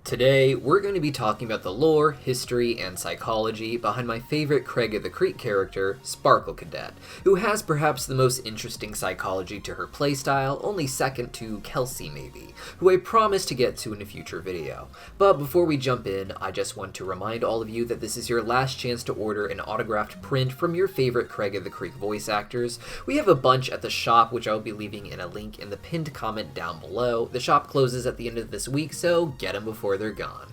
Today, we're going to be talking about the lore, history, and psychology behind my favorite Craig of the Creek character, Sparkle Cadet, who has perhaps the most interesting psychology to her playstyle, only second to Kelsey maybe, who I promise to get to in a future video. But before we jump in, I just want to remind all of you that this is your last chance to order an autographed print from your favorite Craig of the Creek voice actors. We have a bunch at the shop, which I'll be leaving in a link in the pinned comment down below. The shop closes at the end of this week, so get them before they're gone.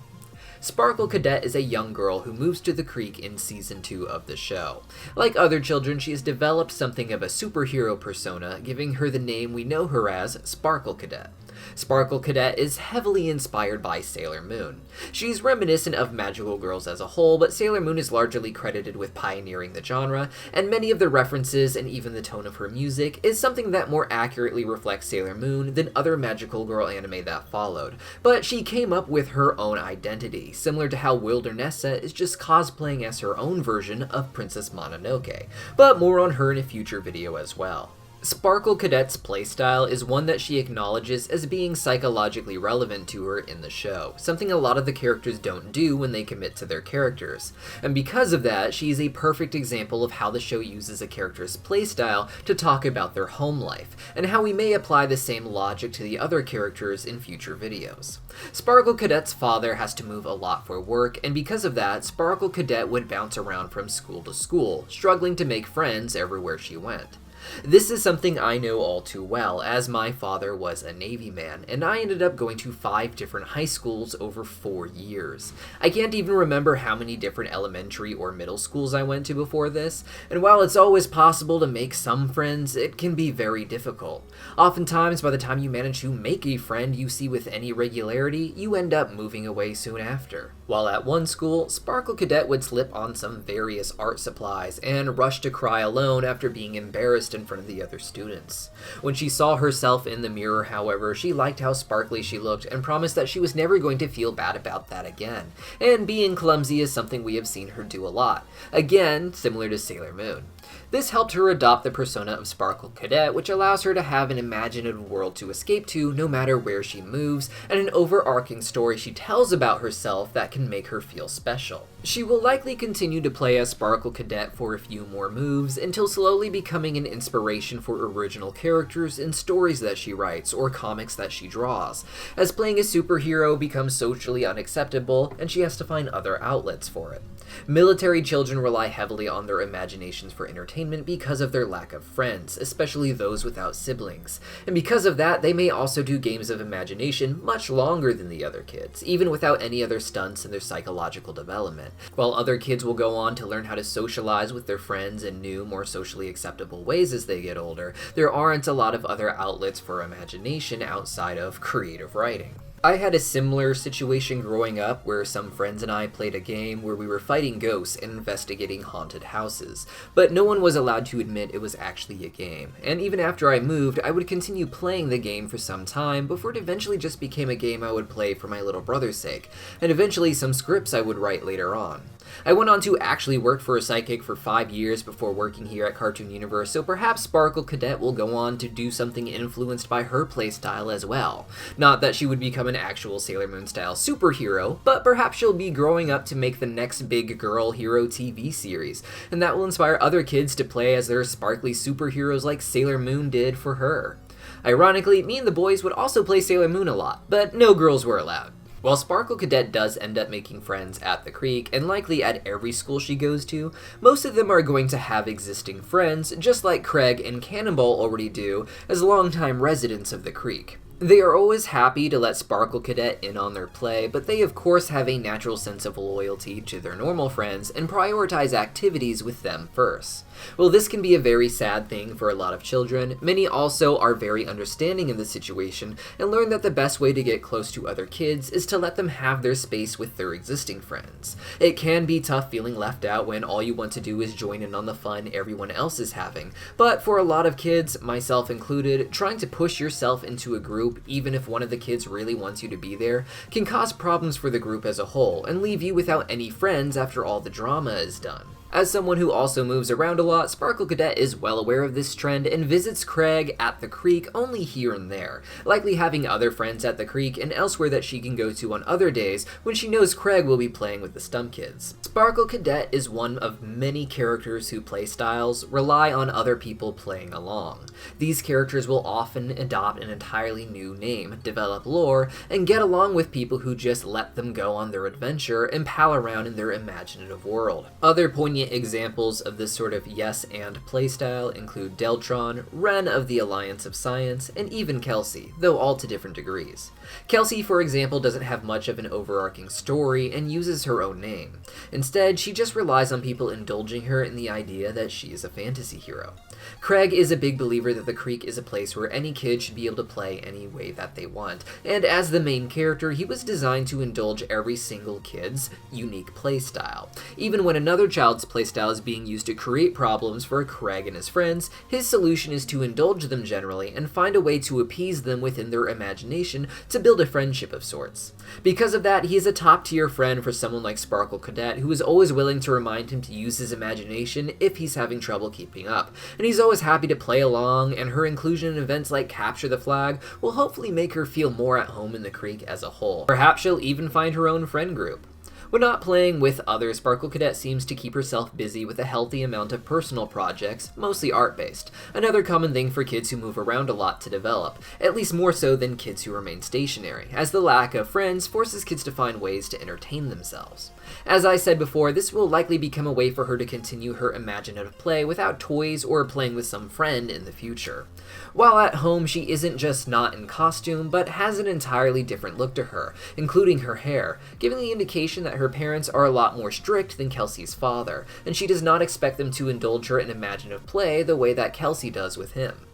Sparkle Cadet is a young girl who moves to the creek in season 2 of the show. Like other children, she has developed something of a superhero persona, giving her the name we know her as, Sparkle Cadet. Sparkle Cadet is heavily inspired by Sailor Moon. She's reminiscent of magical girls as a whole, but Sailor Moon is largely credited with pioneering the genre, and many of the references and even the tone of her music is something that more accurately reflects Sailor Moon than other magical girl anime that followed. But she came up with her own identity, similar to how Wildernessa is just cosplaying as her own version of Princess Mononoke, but more on her in a future video as well. Sparkle Cadet's playstyle is one that she acknowledges as being psychologically relevant to her in the show, something a lot of the characters don't do when they commit to their characters. And because of that, she is a perfect example of how the show uses a character's playstyle to talk about their home life, and how we may apply the same logic to the other characters in future videos. Sparkle Cadet's father has to move a lot for work, and because of that, Sparkle Cadet would bounce around from school to school, struggling to make friends everywhere she went. This is something I know all too well, as my father was a Navy man, and I ended up going to 5 different high schools over 4 years. I can't even remember how many different elementary or middle schools I went to before this, and while it's always possible to make some friends, it can be very difficult. Oftentimes, by the time you manage to make a friend you see with any regularity, you end up moving away soon after. While at one school, Sparkle Cadet would slip on some various art supplies and rush to cry alone after being embarrassed in front of the other students. When she saw herself in the mirror, however, she liked how sparkly she looked and promised that she was never going to feel bad about that again. And being clumsy is something we have seen her do a lot. Again, similar to Sailor Moon. This helped her adopt the persona of Sparkle Cadet, which allows her to have an imaginative world to escape to no matter where she moves, and an overarching story she tells about herself that can make her feel special. She will likely continue to play as Sparkle Cadet for a few more moves, until slowly becoming an inspiration for original characters in stories that she writes or comics that she draws, as playing a superhero becomes socially unacceptable and she has to find other outlets for it. Military children rely heavily on their imaginations for entertainment because of their lack of friends, especially those without siblings, and because of that they may also do games of imagination much longer than the other kids, even without any other stunts in their psychological development. While other kids will go on to learn how to socialize with their friends in new, more socially acceptable ways as they get older, there aren't a lot of other outlets for imagination outside of creative writing. I had a similar situation growing up where some friends and I played a game where we were fighting ghosts and investigating haunted houses, but no one was allowed to admit it was actually a game, and even after I moved, I would continue playing the game for some time before it eventually just became a game I would play for my little brother's sake, and eventually some scripts I would write later on. I went on to actually work for a psychic for 5 years before working here at Cartoon Universe, so perhaps Sparkle Cadet will go on to do something influenced by her playstyle as well. Not that she would become an actual Sailor Moon style superhero, but perhaps she'll be growing up to make the next big girl hero TV series, and that will inspire other kids to play as their sparkly superheroes like Sailor Moon did for her. Ironically, me and the boys would also play Sailor Moon a lot, but no girls were allowed. While Sparkle Cadet does end up making friends at the creek, and likely at every school she goes to, most of them are going to have existing friends, just like Craig and Cannonball already do as longtime residents of the creek. They are always happy to let Sparkle Cadet in on their play, but they of course have a natural sense of loyalty to their normal friends and prioritize activities with them first. While this can be a very sad thing for a lot of children, many also are very understanding in the situation and learn that the best way to get close to other kids is to let them have their space with their existing friends. It can be tough feeling left out when all you want to do is join in on the fun everyone else is having, but for a lot of kids, myself included, trying to push yourself into a group, even if one of the kids really wants you to be there, can cause problems for the group as a whole and leave you without any friends after all the drama is done. As someone who also moves around a lot, Sparkle Cadet is well aware of this trend and visits Craig at the creek only here and there, likely having other friends at the creek and elsewhere that she can go to on other days when she knows Craig will be playing with the Stump Kids. Sparkle Cadet is one of many characters whose playstyles rely on other people playing along. These characters will often adopt an entirely new name, develop lore, and get along with people who just let them go on their adventure and pal around in their imaginative world. Other poignant examples of this sort of yes and playstyle include Deltron, Ren of the Alliance of Science, and even Kelsey, though all to different degrees. Kelsey, for example, doesn't have much of an overarching story and uses her own name. Instead, she just relies on people indulging her in the idea that she is a fantasy hero. Craig is a big believer that the creek is a place where any kid should be able to play any way that they want, and as the main character, he was designed to indulge every single kid's unique playstyle. Even when another child's playstyle is being used to create problems for Craig and his friends, his solution is to indulge them generally and find a way to appease them within their imagination to build a friendship of sorts. Because of that, he is a top-tier friend for someone like Sparkle Cadet, who is always willing to remind him to use his imagination if he's having trouble keeping up, and he's always happy to play along, and her inclusion in events like Capture the Flag will hopefully make her feel more at home in the creek as a whole. Perhaps she'll even find her own friend group. When not playing with others, Sparkle Cadet seems to keep herself busy with a healthy amount of personal projects, mostly art-based, another common thing for kids who move around a lot to develop, at least more so than kids who remain stationary, as the lack of friends forces kids to find ways to entertain themselves. As I said before, this will likely become a way for her to continue her imaginative play without toys or playing with some friend in the future. While at home, she isn't just not in costume, but has an entirely different look to her, including her hair, giving the indication that her parents are a lot more strict than Kelsey's father, and she does not expect them to indulge her in imaginative play the way that Kelsey does with him.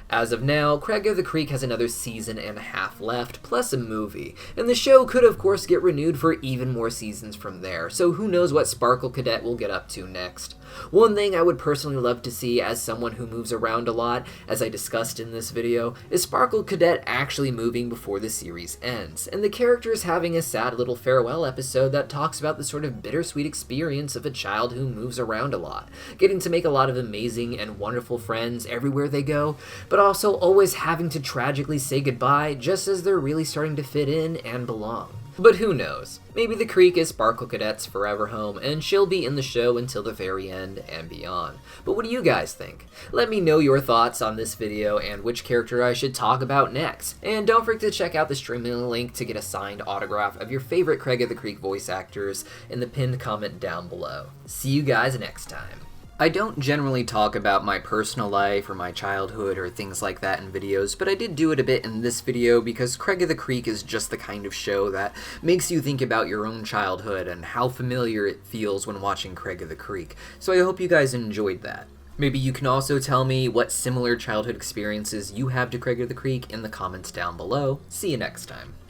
As of now, Craig of the Creek has another season and a half left, plus a movie, and the show could of course get renewed for even more seasons from there, so who knows what Sparkle Cadet will get up to next. One thing I would personally love to see as someone who moves around a lot, as I discussed in this video, is Sparkle Cadet actually moving before the series ends, and the characters having a sad little farewell episode that talks about the sort of bittersweet experience of a child who moves around a lot, getting to make a lot of amazing and wonderful friends everywhere they go, but also always having to tragically say goodbye just as they're really starting to fit in and belong. But who knows? Maybe the creek is Sparkle Cadet's forever home, and she'll be in the show until the very end and beyond. But what do you guys think? Let me know your thoughts on this video and which character I should talk about next. And don't forget to check out the streaming link to get a signed autograph of your favorite Craig of the Creek voice actors in the pinned comment down below. See you guys next time. I don't generally talk about my personal life or my childhood or things like that in videos, but I did do it a bit in this video because Craig of the Creek is just the kind of show that makes you think about your own childhood and how familiar it feels when watching Craig of the Creek, so I hope you guys enjoyed that. Maybe you can also tell me what similar childhood experiences you have to Craig of the Creek in the comments down below. See you next time.